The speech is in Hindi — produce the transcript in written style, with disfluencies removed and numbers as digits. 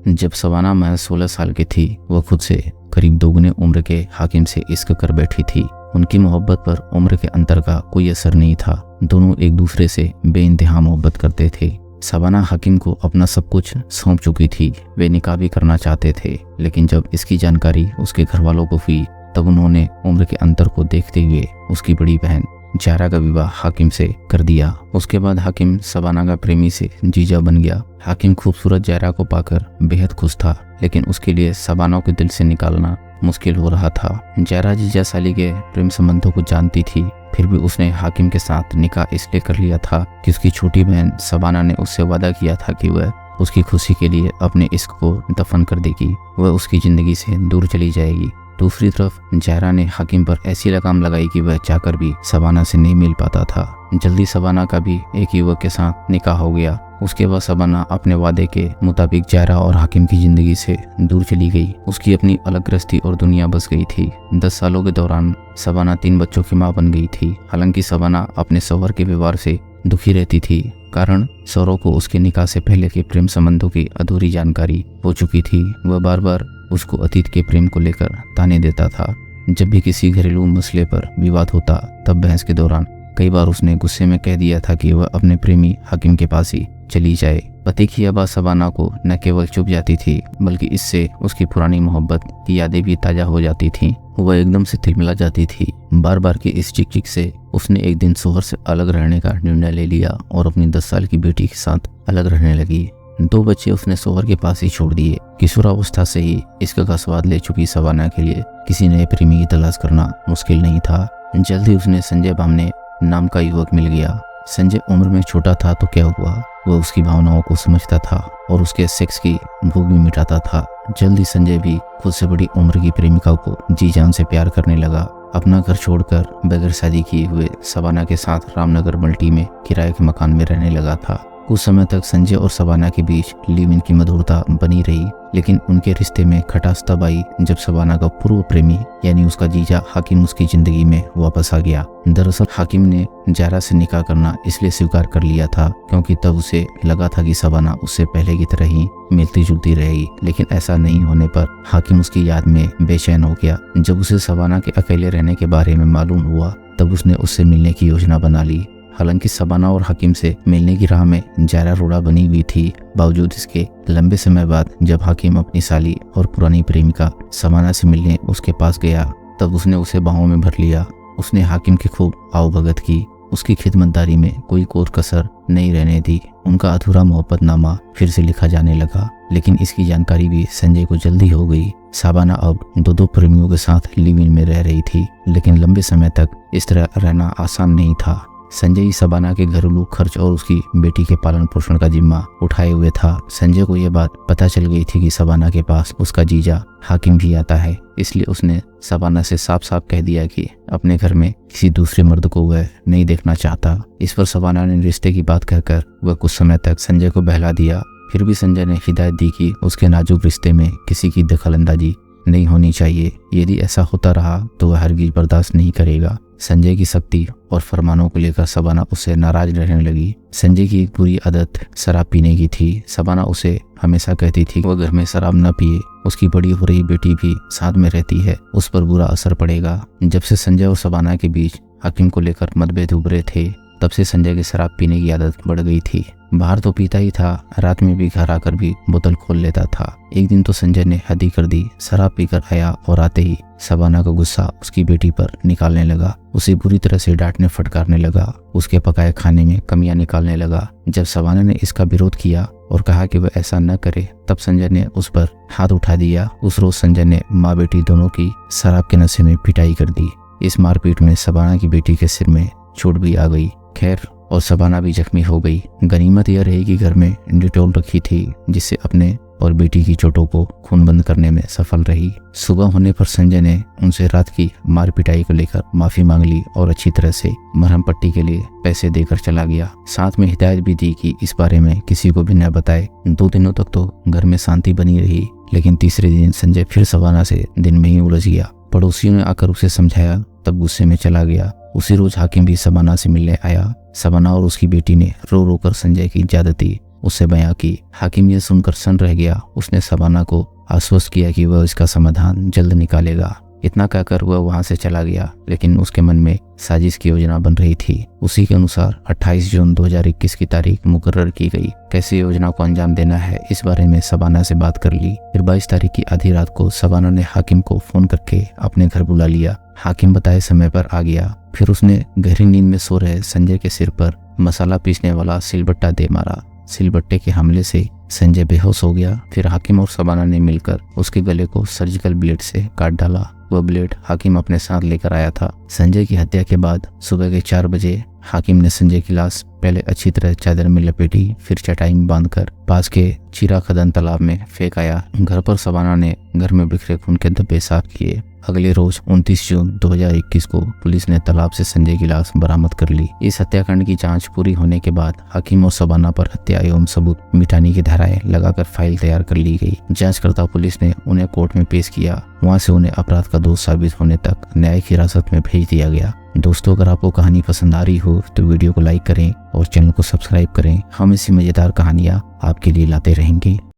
जब शबाना महज 16 साल की थी, वह खुद से करीब दोगुने उम्र के हाकिम से इश्क कर बैठी थी। उनकी मोहब्बत पर उम्र के अंतर का कोई असर नहीं था। दोनों एक दूसरे से बेइंतहा मोहब्बत करते थे। शबाना हाकिम को अपना सब कुछ सौंप चुकी थी। वे निकाह भी करना चाहते थे, लेकिन जब इसकी जानकारी उसके घर वालों को हुई तब उन्होंने उम्र के अंतर को देखते हुए उसकी बड़ी बहन जायरा का विवाह हाकिम से कर दिया। उसके बाद हाकिम शबाना का प्रेमी से जीजा बन गया। हाकिम खूबसूरत जायरा को पाकर बेहद खुश था, लेकिन उसके लिए शबाना को दिल से निकालना मुश्किल हो रहा था। जायरा जीजा साली के प्रेम संबंधों को जानती थी, फिर भी उसने हाकिम के साथ निकाह इसलिए कर लिया था कि उसकी छोटी बहन शबाना ने उससे वादा किया था कि वह उसकी खुशी के लिए अपने इश्क को दफन कर देगी, वह उसकी जिंदगी से दूर चली जाएगी। दूसरी तरफ जायरा ने हाकिम पर ऐसी लगाम लगाई कि वह चाहकर भी शबाना से नहीं मिल पाता था। जल्दी शबाना का भी एक युवक के साथ निकाह हो गया। उसके बाद शबाना अपने वादे के मुताबिक जायरा और हाकिम की जिंदगी से दूर चली गई। उसकी अपनी अलग गृहस्थी और दुनिया बस गई थी। 10 सालों के दौरान शबाना 3 बच्चों की मां बन गई थी। हालांकि शबाना अपने शौहर के व्यवहार से दुखी रहती थी, कारण शौहरों को उसके निकाह से पहले के प्रेम संबंधों की अधूरी जानकारी हो चुकी थी। वह बार बार उसको अतीत के प्रेम को लेकर ताने देता था। जब भी किसी घरेलू मसले पर विवाद होता, तब बहस के दौरान कई बार उसने गुस्से में कह दिया था कि वह अपने प्रेमी हाकिम के पास ही चली जाए। पति की आवाज़ शबाना को न केवल चुभ जाती थी, बल्कि इससे उसकी पुरानी मोहब्बत की यादें भी ताजा हो जाती थीं। वह एकदम से तिलमिला जाती थी। बार बार की इस चिक से उसने एक दिन शौहर से अलग रहने का निर्णय ले लिया और अपनी 10 साल की बेटी के साथ अलग रहने लगी। 2 बच्चे उसने शौहर के पास ही छोड़ दिए। किशोरावस्था से ही इश्क का स्वाद ले चुकी शबाना के लिए किसी नए प्रेमी की तलाश करना मुश्किल नहीं था। जल्द ही उसने संजय बामने नाम का युवक मिल गया। संजय उम्र में छोटा था तो क्या हुआ, वह उसकी भावनाओं को समझता था और उसके सेक्स की भूख भी मिटाता था। जल्द ही संजय भी खुद से बड़ी उम्र की प्रेमिका को जी जान से प्यार करने लगा। अपना घर छोड़कर बगैर शादी किए हुए शबाना के साथ रामनगर मल्टी में किराए के मकान में रहने लगा था। कुछ समय तक संजय और शबाना के बीच लिव इन की मधुरता बनी रही, लेकिन उनके रिश्ते में खटास तब आई जब शबाना का पूर्व प्रेमी यानी उसका जीजा हाकिम उसकी जिंदगी में वापस आ गया। दरअसल हाकिम ने जायरा से निकाह करना इसलिए स्वीकार कर लिया था क्योंकि तब उसे लगा था कि शबाना उससे पहले की तरह ही मिलती जुलती रहेगी, लेकिन ऐसा नहीं होने पर हाकिम उसकी याद में बेचैन हो गया। जब उसे शबाना के अकेले रहने के बारे में मालूम हुआ, तब उसने उससे मिलने की योजना बना ली। हालांकि शबाना और हाकिम से मिलने की राह में जायरा रोड़ा बनी हुई थी। बावजूद इसके लंबे समय बाद जब हाकिम अपनी साली और पुरानी प्रेमिका शबाना से मिलने उसके पास गया, तब उसने उसे बाहों में भर लिया। उसने हाकिम की खूब आवभगत की, उसकी खिदमतदारी में कोई कोर कसर नहीं रहने दी। उनका अधूरा मोहब्बतनामा फिर से लिखा जाने लगा, लेकिन इसकी जानकारी भी संजय को जल्दी हो गई। शबाना अब 2 प्रेमियों के साथ लिव इन में रह रही थी, लेकिन लंबे समय तक इस तरह रहना आसान नहीं था। संजय ही शबाना के घरेलू खर्च और उसकी बेटी के पालन पोषण का जिम्मा उठाए हुए था। संजय को यह बात पता चल गई थी कि शबाना के पास उसका जीजा हाकिम भी आता है, इसलिए उसने शबाना से साफ साफ कह दिया कि अपने घर में किसी दूसरे मर्द को वह नहीं देखना चाहता। इस पर शबाना ने रिश्ते की बात कहकर वह कुछ समय तक संजय को बहला दिया। फिर भी संजय ने हिदायत दी कि उसके नाजुक रिश्ते में किसी की दखलंदाजी नहीं होनी चाहिए। यदि ऐसा होता रहा तो वह हरगिज बर्दाश्त नहीं करेगा। संजय की सख्ती और फरमानों को लेकर शबाना उससे नाराज रहने लगी। संजय की एक बुरी आदत शराब पीने की थी। शबाना उसे हमेशा कहती थी वह घर में शराब न पिए, उसकी बड़ी हो रही बेटी भी साथ में रहती है, उस पर बुरा असर पड़ेगा। जब से संजय और शबाना के बीच हाकिम को लेकर मतभेद उभरे थे, तब से संजय की शराब पीने की आदत बढ़ गई थी। बाहर तो पीता ही था, रात में भी घर आकर भी बोतल खोल लेता था। एक दिन तो संजय ने हद ही कर दी। शराब पीकर आया और आते ही शबाना का गुस्सा उसकी बेटी पर निकालने लगा। उसे बुरी तरह से डांटने फटकारने लगा, उसके पकाए खाने में कमियां निकालने लगा। जब शबाना ने इसका विरोध किया और कहा कि वह ऐसा न करे, तब संजय ने उस पर हाथ उठा दिया। उस रोज संजय ने माँ बेटी दोनों की शराब के नशे में पिटाई कर दी। इस मारपीट में शबाना की बेटी के सिर में चोट भी आ गई। खैर, और शबाना भी जख्मी हो गई। गनीमत यह रही कि घर में डिटॉल रखी थी, जिससे अपने और बेटी की चोटों को खून बंद करने में सफल रही। सुबह होने पर संजय ने उनसे रात की मार पिटाई को लेकर माफी मांग ली और अच्छी तरह से मरहम पट्टी के लिए पैसे देकर चला गया। साथ में हिदायत भी दी कि इस बारे में किसी को भी न बताए। 2 दिनों तक तो घर में शांति बनी रही, लेकिन तीसरे दिन संजय फिर शबाना से दिन में ही उलझ गया। पड़ोसियों ने आकर उसे समझाया, तब गुस्से में चला गया। उसी रोज हाकिम भी शबाना से मिलने आया। शबाना और उसकी बेटी ने रो रो कर संजय की ज्यादती उससे बयां की। हाकिम ये सुनकर सन्न रह गया। उसने शबाना को आश्वस्त किया कि वह इसका समाधान जल्द निकालेगा। इतना कहकर वह वहां से चला गया, लेकिन उसके मन में साजिश की योजना बन रही थी। उसी के अनुसार 28 जून 2021 की तारीख मुकर्रर की गई। कैसे योजना को अंजाम देना है इस बारे में शबाना से बात कर ली। फिर 22 तारीख की आधी रात को शबाना ने हाकिम को फोन करके अपने घर बुला लिया। हाकिम बताए समय पर आ गया। फिर उसने गहरी नींद में सो रहे संजय के सिर पर मसाला पीसने वाला सिलबट्टा दे मारा। सिलबट्टे के हमले से संजय बेहोश हो गया। फिर हाकिम और शबाना ने मिलकर उसके गले को सर्जिकल ब्लेड से काट डाला। वह ब्लेड हाकिम अपने साथ लेकर आया था। संजय की हत्या के बाद सुबह के 4 बजे हाकिम ने संजय की लाश पहले अच्छी तरह चादर में लपेटी, फिर चटाई में बांधकर पास के चीरा खदन तालाब में फेंक आया। घर पर शबाना ने घर में बिखरे खून के धब्बे साफ किए। अगले रोज 29 जून 2021 को पुलिस ने तालाब से संजय की लाश बरामद कर ली। इस हत्याकांड की जांच पूरी होने के बाद हाकिम और शबाना पर हत्या एवं सबूत मिटाने की धाराएं लगाकर फाइल तैयार कर ली गई। जांचकर्ता पुलिस ने उन्हें कोर्ट में पेश किया। वहां से उन्हें अपराध का दोष साबित होने तक न्यायिक हिरासत में भेज दिया गया। दोस्तों, अगर आपको कहानी पसंद आ रही हो तो वीडियो को लाइक करें और चैनल को सब्सक्राइब करें। हम ऐसी मजेदार कहानियां आपके लिए लाते रहेंगे।